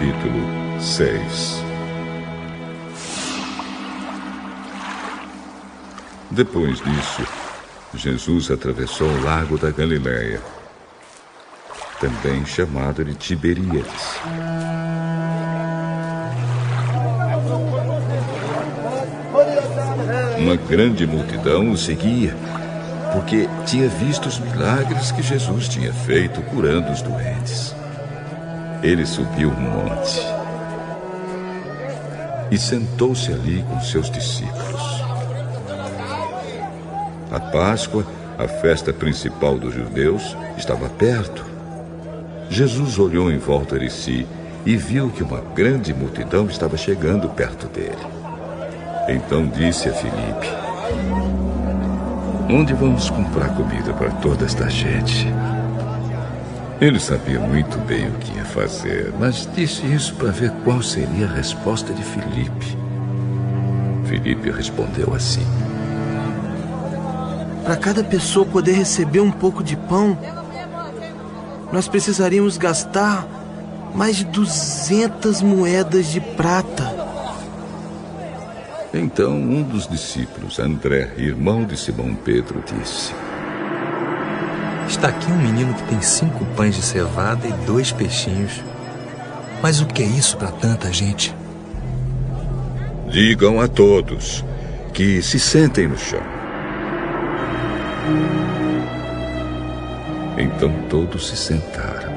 capítulo 6. Depois disso, Jesus atravessou o lago da Galileia, também chamado de Tiberíades. Uma grande multidão o seguia, porque tinha visto os milagres que Jesus tinha feito curando os doentes. Ele subiu um monte e sentou-se ali com seus discípulos. A Páscoa, a festa principal dos judeus, estava perto. Jesus olhou em volta de si e viu que uma grande multidão estava chegando perto dele. Então disse a Filipe: "Onde vamos comprar comida para toda esta gente?" Ele sabia muito bem o que ia fazer, mas disse isso para ver qual seria a resposta de Filipe. Filipe respondeu assim: "Para cada pessoa poder receber um pouco de pão, nós precisaríamos gastar mais de 200 moedas de prata." Então um dos discípulos, André, irmão de Simão Pedro, disse: "Está aqui um menino que tem 5 pães de cevada e 2 peixinhos. Mas o que é isso para tanta gente?" "Digam a todos que se sentem no chão." Então todos se sentaram.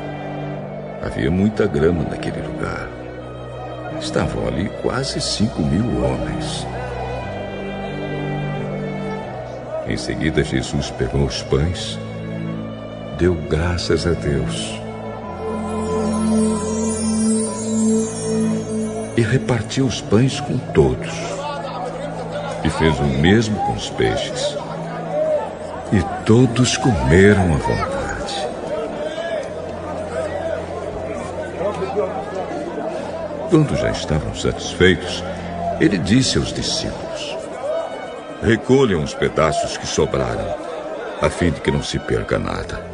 Havia muita grama naquele lugar. Estavam ali quase 5.000 homens. Em seguida, Jesus pegou os pães, deu graças a Deus e repartiu os pães com todos. E fez o mesmo com os peixes. E todos comeram à vontade. Quando já estavam satisfeitos, ele disse aos discípulos: "Recolham os pedaços que sobraram, a fim de que não se perca nada."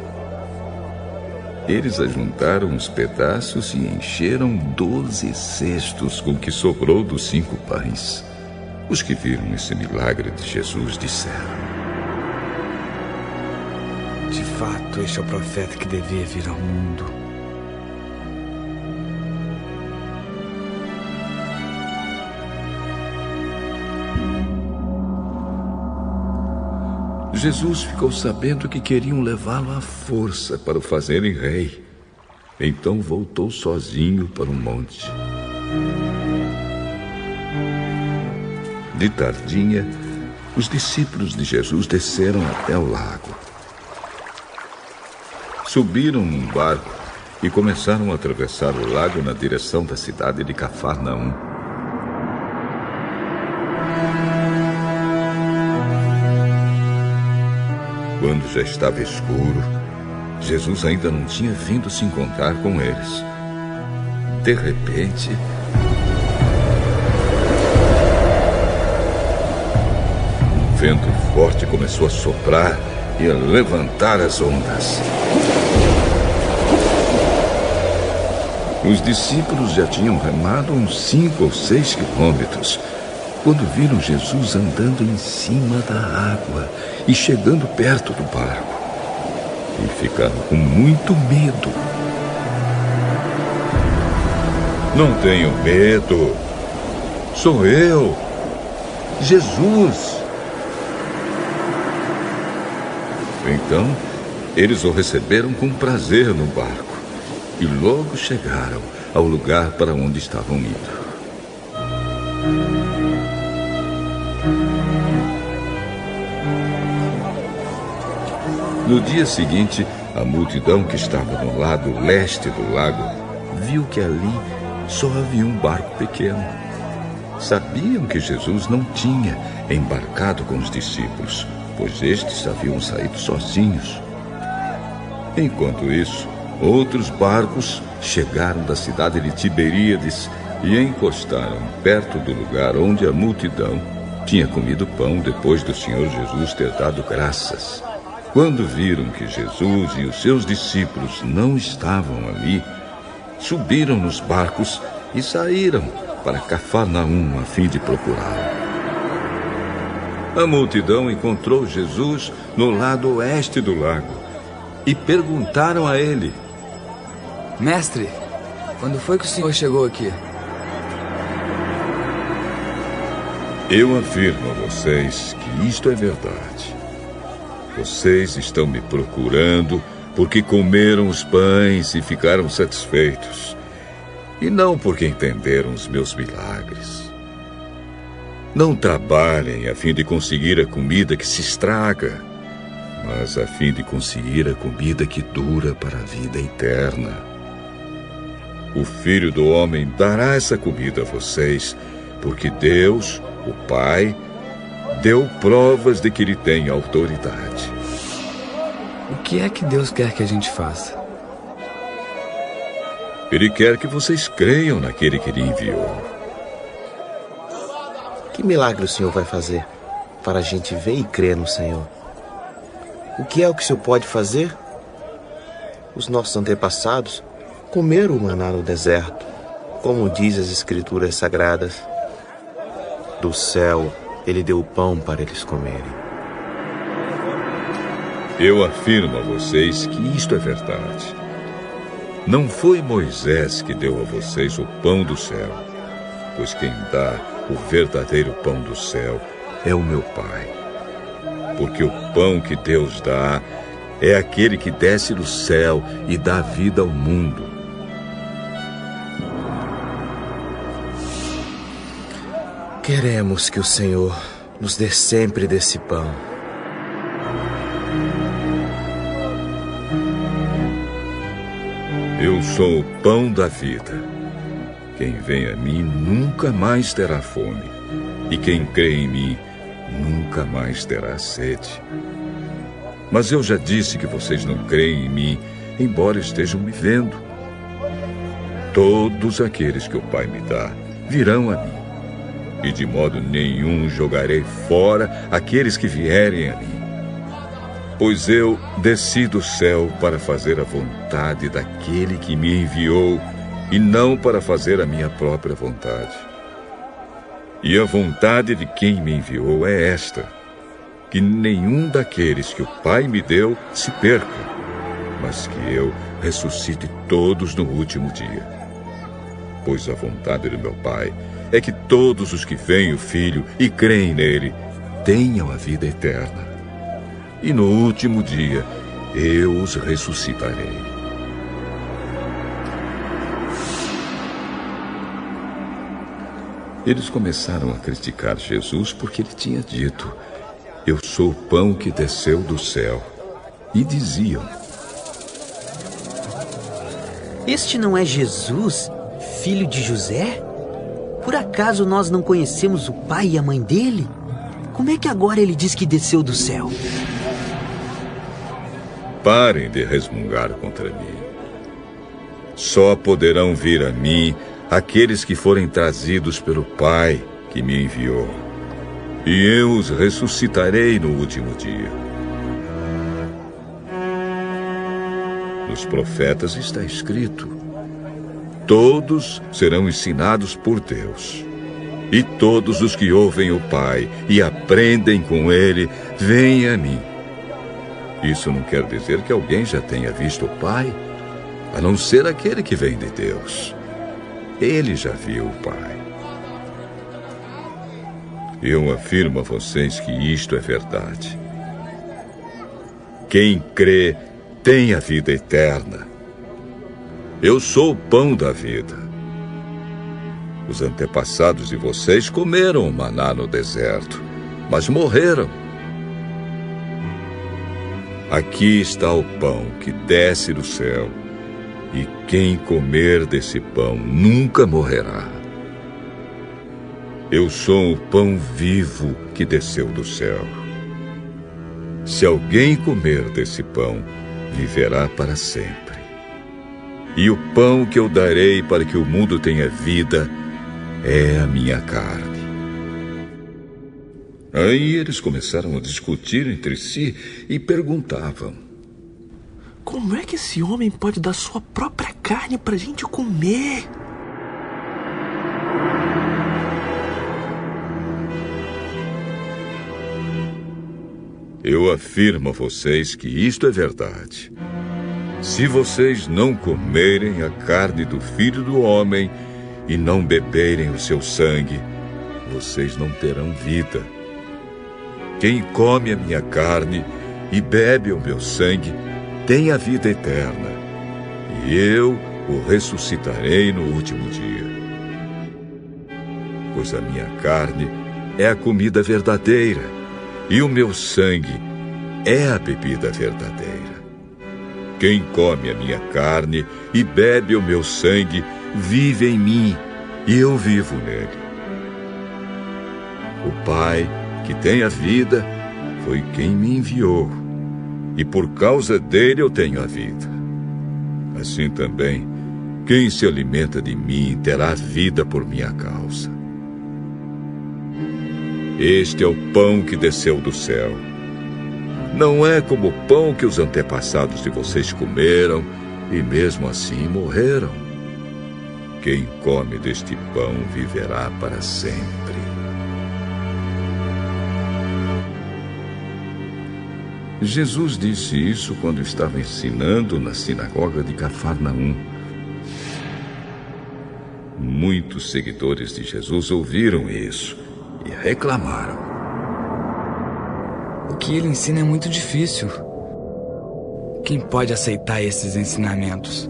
Eles ajuntaram os pedaços e encheram 12 cestos com o que sobrou dos 5 pães. Os que viram esse milagre de Jesus disseram: "De fato, este é o profeta que devia vir ao mundo." Jesus ficou sabendo que queriam levá-lo à força para o fazerem rei. Então voltou sozinho para um monte. De tardinha, os discípulos de Jesus desceram até o lago. Subiram num barco e começaram a atravessar o lago na direção da cidade de Cafarnaum. Quando já estava escuro, Jesus ainda não tinha vindo se encontrar com eles. De repente, um vento forte começou a soprar e a levantar as ondas. Os discípulos já tinham remado uns 5 ou 6 quilômetros quando viram Jesus andando em cima da água e chegando perto do barco. E ficaram com muito medo. "Não tenham medo. Sou eu, Jesus." Então, eles o receberam com prazer no barco e logo chegaram ao lugar para onde estavam indo. No dia seguinte, a multidão que estava no lado leste do lago viu que ali só havia um barco pequeno. Sabiam que Jesus não tinha embarcado com os discípulos, pois estes haviam saído sozinhos. Enquanto isso, outros barcos chegaram da cidade de Tiberíades e encostaram perto do lugar onde a multidão tinha comido pão depois do Senhor Jesus ter dado graças. Quando viram que Jesus e os seus discípulos não estavam ali, subiram nos barcos e saíram para Cafarnaum a fim de procurá-lo. A multidão encontrou Jesus no lado oeste do lago e perguntaram a ele: Mestre, quando foi que o senhor chegou aqui? Eu afirmo a vocês que isto é verdade. Vocês estão me procurando porque comeram os pães e ficaram satisfeitos, e não porque entenderam os meus milagres. Não trabalhem a fim de conseguir a comida que se estraga, mas a fim de conseguir a comida que dura para a vida eterna. O Filho do Homem dará essa comida a vocês, porque Deus, o Pai, deu provas de que Ele tem autoridade. O que é que Deus quer que a gente faça? Ele quer que vocês creiam naquele que Ele enviou. Que milagre o Senhor vai fazer para a gente ver e crer no Senhor? O que é o que o Senhor pode fazer? Os nossos antepassados comeram o maná no deserto, como diz as Escrituras Sagradas. Do céu, Ele deu o pão para eles comerem. Eu afirmo a vocês que isto é verdade. Não foi Moisés que deu a vocês o pão do céu, pois quem dá o verdadeiro pão do céu é o meu Pai. Porque o pão que Deus dá é aquele que desce do céu e dá vida ao mundo. Queremos que o Senhor nos dê sempre desse pão. Eu sou o pão da vida. Quem vem a mim nunca mais terá fome, e quem crê em mim nunca mais terá sede. Mas eu já disse que vocês não creem em mim, embora estejam me vendo. Todos aqueles que o Pai me dá virão a mim, e de modo nenhum jogarei fora aqueles que vierem a mim. Pois eu desci do céu para fazer a vontade daquele que me enviou, e não para fazer a minha própria vontade. E a vontade de quem me enviou é esta: que nenhum daqueles que o Pai me deu se perca, mas que eu ressuscite todos no último dia. Pois a vontade do meu Pai é que todos os que veem o Filho e creem nele tenham a vida eterna. E no último dia eu os ressuscitarei. Eles começaram a criticar Jesus porque ele tinha dito: eu sou o pão que desceu do céu. E diziam: este não é Jesus, filho de José? Por acaso nós não conhecemos o pai e a mãe dele? Como é que agora ele diz que desceu do céu? Parem de resmungar contra mim. Só poderão vir a mim aqueles que forem trazidos pelo Pai que me enviou, e eu os ressuscitarei no último dia. Nos profetas está escrito: todos serão ensinados por Deus, e todos os que ouvem o Pai e aprendem com ele, vêm a mim. Isso não quer dizer que alguém já tenha visto o Pai, a não ser aquele que vem de Deus. Ele já viu o Pai. Eu afirmo a vocês que isto é verdade. Quem crê tem a vida eterna. Eu sou o pão da vida. Os antepassados de vocês comeram o maná no deserto, mas morreram. Aqui está o pão que desce do céu, e quem comer desse pão nunca morrerá. Eu sou o pão vivo que desceu do céu. Se alguém comer desse pão, viverá para sempre. E o pão que eu darei para que o mundo tenha vida é a minha carne. Aí eles começaram a discutir entre si e perguntavam: Como é que esse homem pode dar sua própria carne pra gente comer? Eu afirmo a vocês que isto é verdade. Se vocês não comerem a carne do Filho do Homem e não beberem o seu sangue, vocês não terão vida. Quem come a minha carne e bebe o meu sangue tem a vida eterna, e eu o ressuscitarei no último dia. Pois a minha carne é a comida verdadeira, e o meu sangue é a bebida verdadeira. Quem come a minha carne e bebe o meu sangue vive em mim, e eu vivo nele. O Pai, que tem a vida, foi quem me enviou, e por causa dele eu tenho a vida. Assim também, quem se alimenta de mim terá vida por minha causa. Este é o pão que desceu do céu. Não é como o pão que os antepassados de vocês comeram e mesmo assim morreram. Quem come deste pão viverá para sempre. Jesus disse isso quando estava ensinando na sinagoga de Cafarnaum. Muitos seguidores de Jesus ouviram isso e reclamaram. O que ele ensina é muito difícil. Quem pode aceitar esses ensinamentos?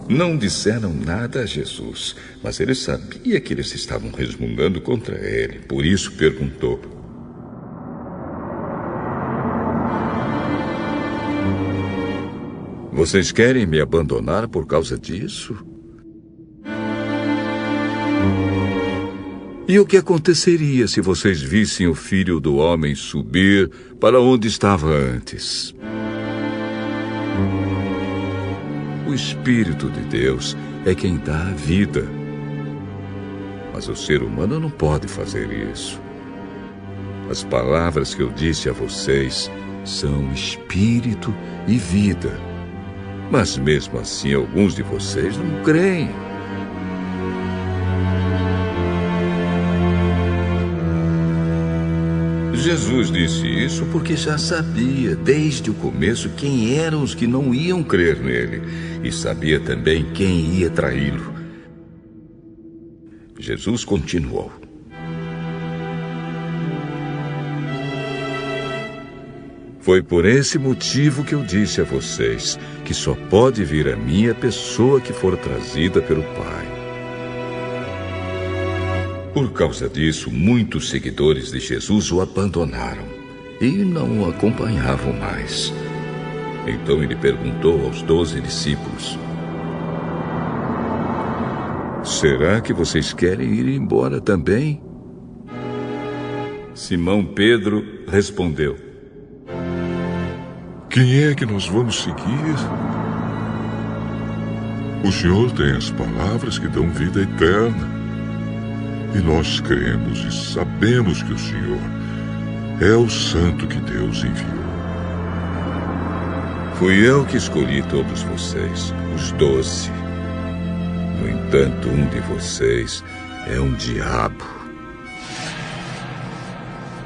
Não disseram nada a Jesus, mas ele sabia que eles estavam resmungando contra ele. Por isso perguntou: vocês querem me abandonar por causa disso? E o que aconteceria se vocês vissem o Filho do Homem subir para onde estava antes? O Espírito de Deus é quem dá a vida. Mas o ser humano não pode fazer isso. As palavras que eu disse a vocês são espírito e vida. Mas mesmo assim, alguns de vocês não creem. Jesus disse isso porque já sabia desde o começo quem eram os que não iam crer nele e sabia também quem ia traí-lo. Jesus continuou: foi por esse motivo que eu disse a vocês que só pode vir a mim a pessoa que for trazida pelo Pai. Por causa disso, muitos seguidores de Jesus o abandonaram e não o acompanhavam mais. Então ele perguntou aos 12 discípulos: será que vocês querem ir embora também? Simão Pedro respondeu: quem é que nós vamos seguir? O Senhor tem as palavras que dão vida eterna. E nós cremos e sabemos que o Senhor é o Santo que Deus enviou. Fui eu que escolhi todos vocês, os 12. No entanto, um de vocês é um diabo.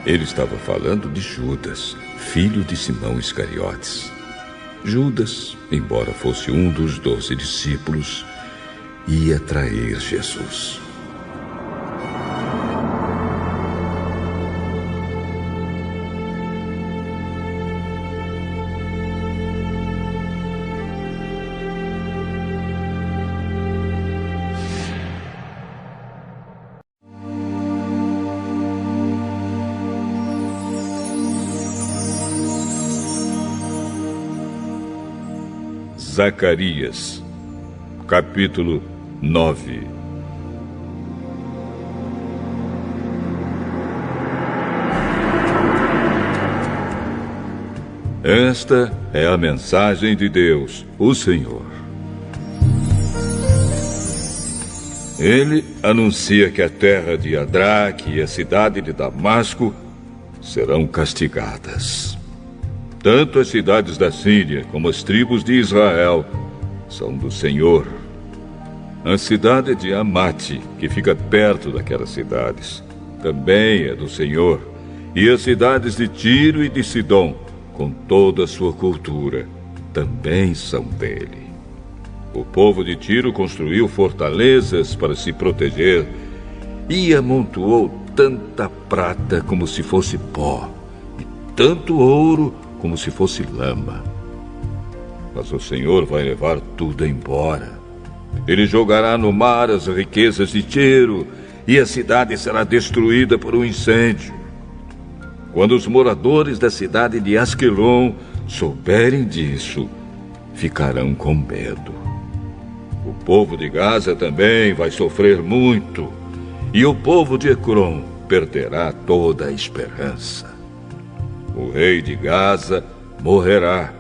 Ele estava falando de Judas, filho de Simão Iscariotes. Judas, embora fosse um dos 12 discípulos, ia trair Jesus. Zacarias, capítulo 9. Esta é a mensagem de Deus, o Senhor. Ele anuncia que a terra de Adraque e a cidade de Damasco serão castigadas. Tanto as cidades da Síria como as tribos de Israel são do Senhor. A cidade de Amate, que fica perto daquelas cidades, também é do Senhor. E as cidades de Tiro e de Sidom, com toda a sua cultura, também são dele. O povo de Tiro construiu fortalezas para se proteger e amontoou tanta prata como se fosse pó, e tanto ouro como se fosse lama. Mas o Senhor vai levar tudo embora. Ele jogará no mar as riquezas de Tiro, e a cidade será destruída por um incêndio. Quando os moradores da cidade de Asquelon souberem disso, ficarão com medo. O povo de Gaza também vai sofrer muito, e o povo de Ecrom perderá toda a esperança. O rei de Gaza morrerá,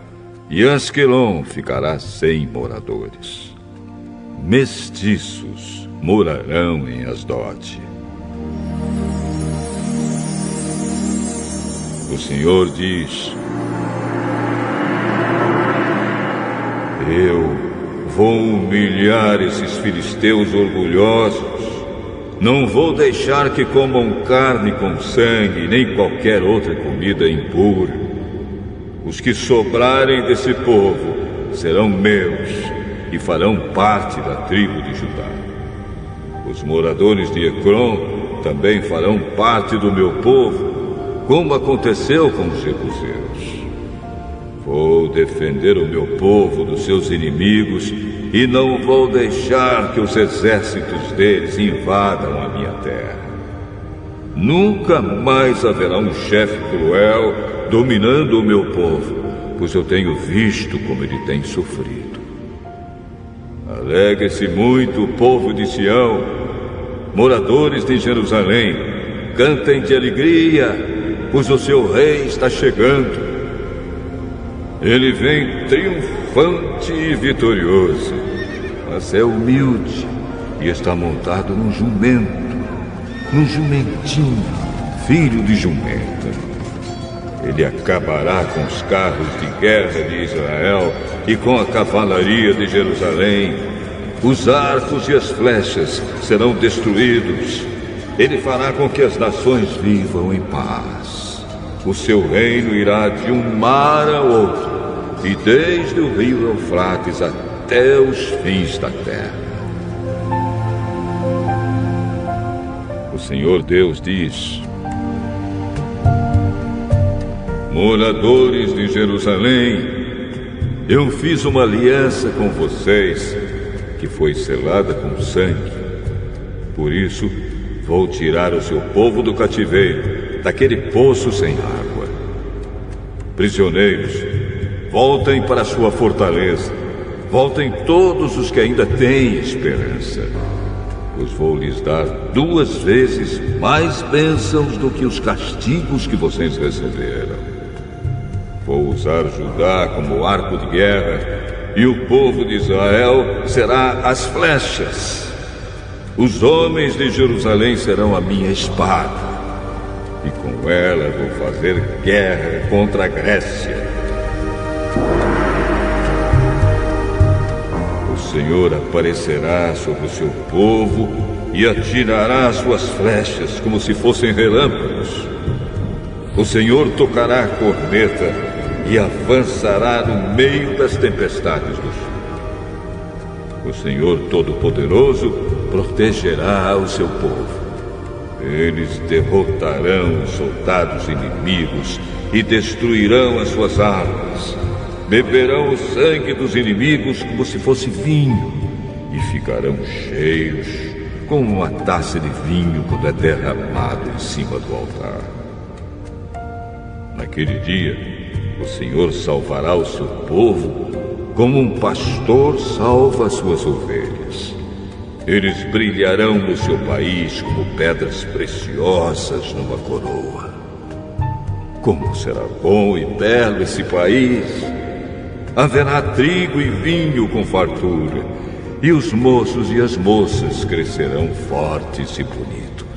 e Asquelon ficará sem moradores. Mestiços morarão em Asdod. O Senhor diz: eu vou humilhar esses filisteus orgulhosos. Não vou deixar que comam carne com sangue, nem qualquer outra comida impura. Os que sobrarem desse povo serão meus e farão parte da tribo de Judá. Os moradores de Ecrom também farão parte do meu povo, como aconteceu com os jebuseus. Vou defender o meu povo dos seus inimigos e não vou deixar que os exércitos deles invadam a minha terra. Nunca mais haverá um chefe cruel dominando o meu povo, pois eu tenho visto como ele tem sofrido. Alegre-se muito o povo de Sião, moradores de Jerusalém, cantem de alegria, pois o seu rei está chegando. Ele vem triunfante e vitorioso, mas é humilde e está montado num jumentinho, filho de jumenta. Ele acabará com os carros de guerra de Israel e com a cavalaria de Jerusalém. Os arcos e as flechas serão destruídos. Ele fará com que as nações vivam em paz. O seu reino irá de um mar ao outro, e desde o rio Eufrates até os fins da terra. O Senhor Deus diz: moradores de Jerusalém, eu fiz uma aliança com vocês, que foi selada com sangue. Por isso, vou tirar o seu povo do cativeiro, daquele poço sem água. Prisioneiros, voltem para sua fortaleza. Voltem todos os que ainda têm esperança, pois vou lhes dar 2 vezes mais bênçãos do que os castigos que vocês receberam. Vou usar Judá como arco de guerra, e o povo de Israel será as flechas. Os homens de Jerusalém serão a minha espada, e com ela vou fazer guerra contra a Grécia. O Senhor aparecerá sobre o seu povo e atirará suas flechas como se fossem relâmpagos. O Senhor tocará a corneta e avançará no meio das tempestades do sul. O Senhor Todo-Poderoso protegerá o seu povo. Eles derrotarão os soldados inimigos e destruirão as suas armas. Beberão o sangue dos inimigos como se fosse vinho e ficarão cheios como uma taça de vinho quando é derramado em cima do altar. Naquele dia, o Senhor salvará o seu povo como um pastor salva as suas ovelhas. Eles brilharão no seu país como pedras preciosas numa coroa. Como será bom e belo esse país! Haverá trigo e vinho com fartura, e os moços e as moças crescerão fortes e bonitos.